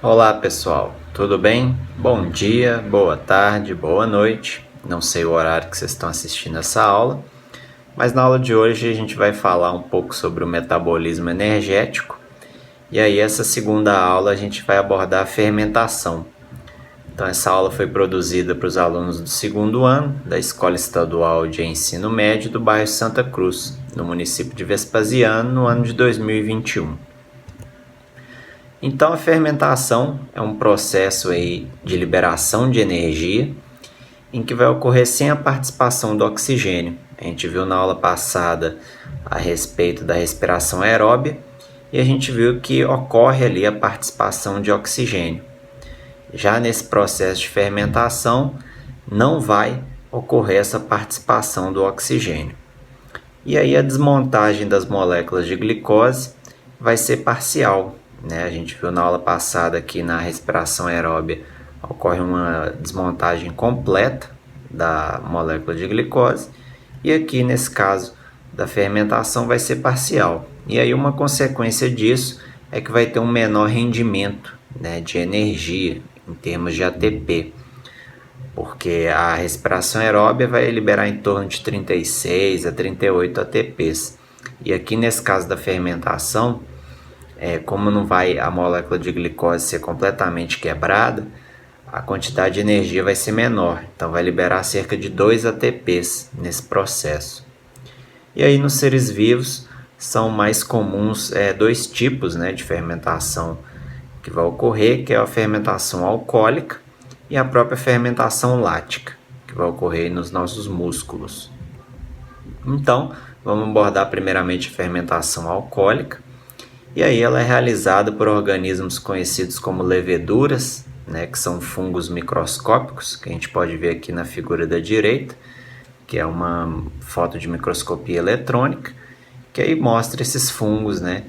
Olá pessoal, tudo bem? Bom dia, boa tarde, boa noite. Não sei o horário que vocês estão assistindo essa aula, mas na aula de hoje a gente vai falar um pouco sobre o metabolismo energético. E aí essa segunda aula a gente vai abordar a fermentação. Então essa aula foi produzida para os alunos do segundo ano da Escola Estadual de Ensino Médio do bairro Santa Cruz, no município de Vespasiano, no ano de 2021. Então a fermentação é um processo aí de liberação de energia em que vai ocorrer sem a participação do oxigênio. A gente viu na aula passada a respeito da respiração aeróbia e a gente viu que ocorre ali a participação de oxigênio. Já nesse processo de fermentação não vai ocorrer essa participação do oxigênio. E aí a desmontagem das moléculas de glicose vai ser parcial, né? A gente viu na aula passada que na respiração aeróbia ocorre uma desmontagem completa da molécula de glicose e aqui nesse caso da fermentação vai ser parcial. E aí uma consequência disso é que vai ter um menor rendimento, né, de energia em termos de ATP, porque a respiração aeróbia vai liberar em torno de 36 a 38 ATPs. E aqui nesse caso da fermentação, como não vai a molécula de glicose ser completamente quebrada, a quantidade de energia vai ser menor, então vai liberar cerca de 2 ATPs nesse processo. E aí nos seres vivos são mais comuns dois tipos, né, de fermentação que vai ocorrer, que é a fermentação alcoólica e a própria fermentação lática, que vai ocorrer nos nossos músculos. Então, vamos abordar primeiramente a fermentação alcoólica, e aí ela é realizada por organismos conhecidos como leveduras, né, que são fungos microscópicos, que a gente pode ver aqui na figura da direita, que é uma foto de microscopia eletrônica, que aí mostra esses fungos, né,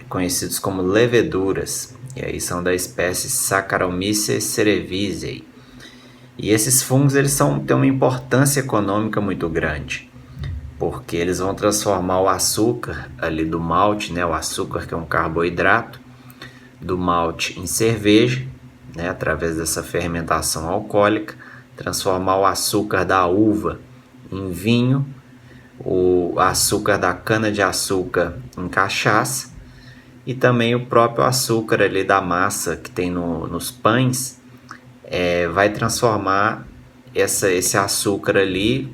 conhecidos como leveduras, e aí são da espécie Saccharomyces cerevisiae. E esses fungos têm uma importância econômica muito grande, porque eles vão transformar o açúcar ali do malte, né, o açúcar que é um carboidrato, do malte em cerveja, né, através dessa fermentação alcoólica, transformar o açúcar da uva em vinho, o açúcar da cana-de-açúcar em cachaça e também o próprio açúcar ali da massa que tem nos pães vai transformar esse açúcar ali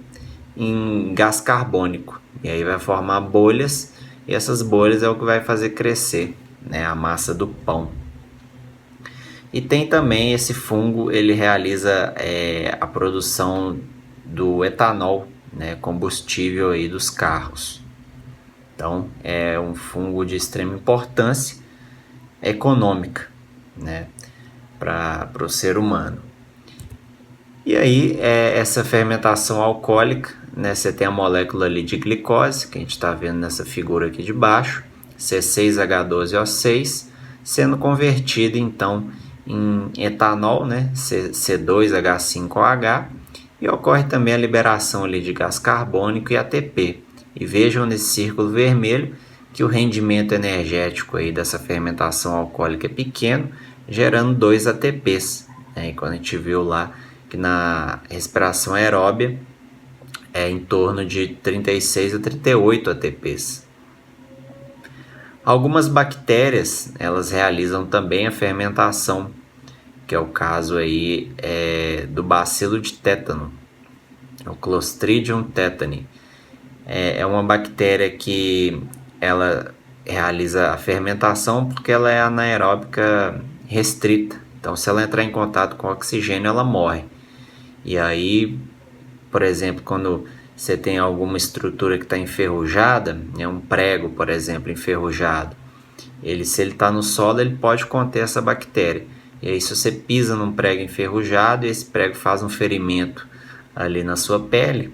em gás carbônico e aí vai formar bolhas e essas bolhas é o que vai fazer crescer, né, a massa do pão. E tem também esse fungo, ele realiza a produção do etanol, né, combustível aí dos carros. Então é um fungo de extrema importância econômica, né, para o ser humano. E aí essa fermentação alcoólica, né, você tem a molécula ali de glicose, que a gente está vendo nessa figura aqui de baixo, C6H12O6, sendo convertida então em etanol, né, C2H5OH, e ocorre também a liberação ali de gás carbônico e ATP. E vejam nesse círculo vermelho que o rendimento energético aí dessa fermentação alcoólica é pequeno, gerando 2 ATPs. E quando a gente viu lá que na respiração aeróbia é em torno de 36 a 38 ATPs. Algumas bactérias, elas realizam também a fermentação, que é o caso aí do bacilo de tétano, o Clostridium tetani. É uma bactéria que ela realiza a fermentação porque ela é anaeróbica restrita. Então, se ela entrar em contato com oxigênio, ela morre. E aí, por exemplo, quando você tem alguma estrutura que está enferrujada, um prego, por exemplo, enferrujado, se ele está no solo, ele pode conter essa bactéria. E aí, se você pisa num prego enferrujado e esse prego faz um ferimento ali na sua pele,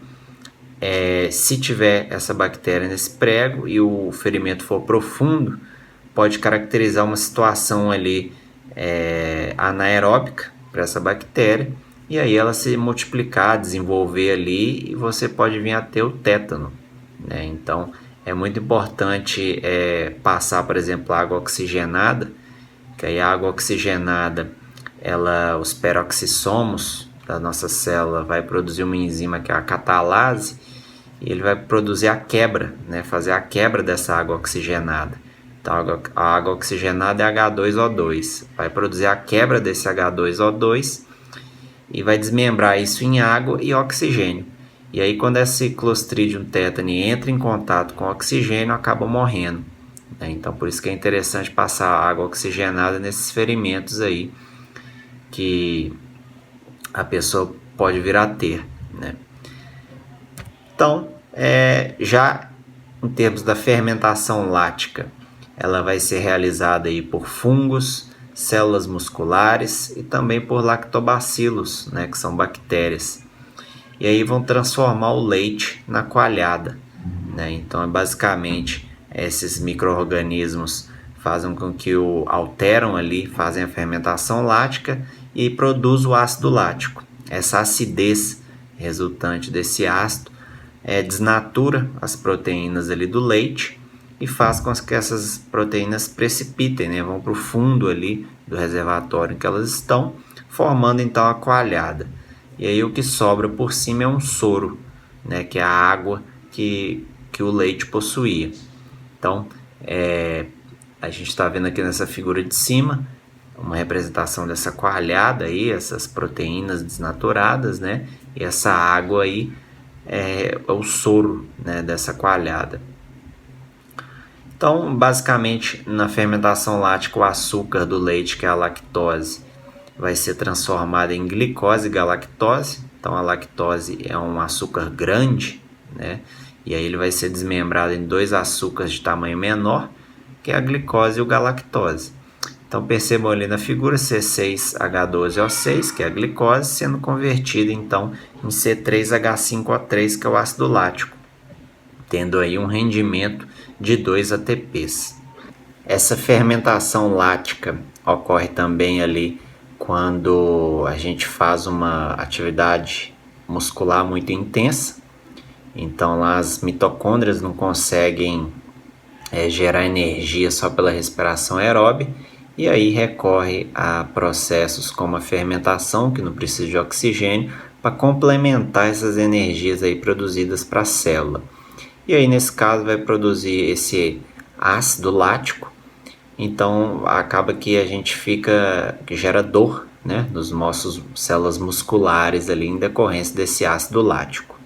se tiver essa bactéria nesse prego e o ferimento for profundo, pode caracterizar uma situação ali anaeróbica para essa bactéria, e aí ela se multiplicar, desenvolver ali, e você pode vir a ter o tétano, né? Então é muito importante passar, por exemplo, água oxigenada, que aí a água oxigenada, os peroxissomos da nossa célula vai produzir uma enzima que é a catalase, e ele vai produzir a quebra, né, fazer a quebra dessa água oxigenada. Então a água oxigenada é H2O2, vai produzir a quebra desse H2O2 e vai desmembrar isso em água e oxigênio. E aí quando esse Clostridium tetani entra em contato com o oxigênio, acaba morrendo. Então por isso que é interessante passar água oxigenada nesses ferimentos aí que a pessoa pode vir a ter, né? Então, já em termos da fermentação lática, ela vai ser realizada aí por fungos, células musculares e também por lactobacilos, né, que são bactérias. E aí vão transformar o leite na coalhada, né? Então, basicamente, esses micro-organismos fazem com que alteram ali, fazem a fermentação lática e produz o ácido lático. Essa acidez resultante desse ácido desnatura as proteínas ali do leite e faz com que essas proteínas precipitem, né? Vão para o fundo ali do reservatório em que elas estão, formando então a coalhada. E aí o que sobra por cima é um soro, né? Que é a água que o leite possuía. Então, a gente está vendo aqui nessa figura de cima uma representação dessa coalhada aí, essas proteínas desnaturadas, né? E essa água aí é o soro, né, dessa coalhada. Então, basicamente, na fermentação lática, o açúcar do leite, que é a lactose, vai ser transformado em glicose e galactose. Então, a lactose é um açúcar grande, né? E aí ele vai ser desmembrado em dois açúcares de tamanho menor, que é a glicose e o galactose. Então, percebam ali na figura C6H12O6, que é a glicose, sendo convertida então em C3H5O3, que é o ácido lático, tendo aí um rendimento de 2 ATPs. Essa fermentação lática ocorre também ali quando a gente faz uma atividade muscular muito intensa. Então, lá as mitocôndrias não conseguem gerar energia só pela respiração aeróbica, e aí recorre a processos como a fermentação, que não precisa de oxigênio, para complementar essas energias aí produzidas para a célula. E aí nesse caso vai produzir esse ácido lático, então acaba que a gente que gera dor, né, nos nossos células musculares ali em decorrência desse ácido lático.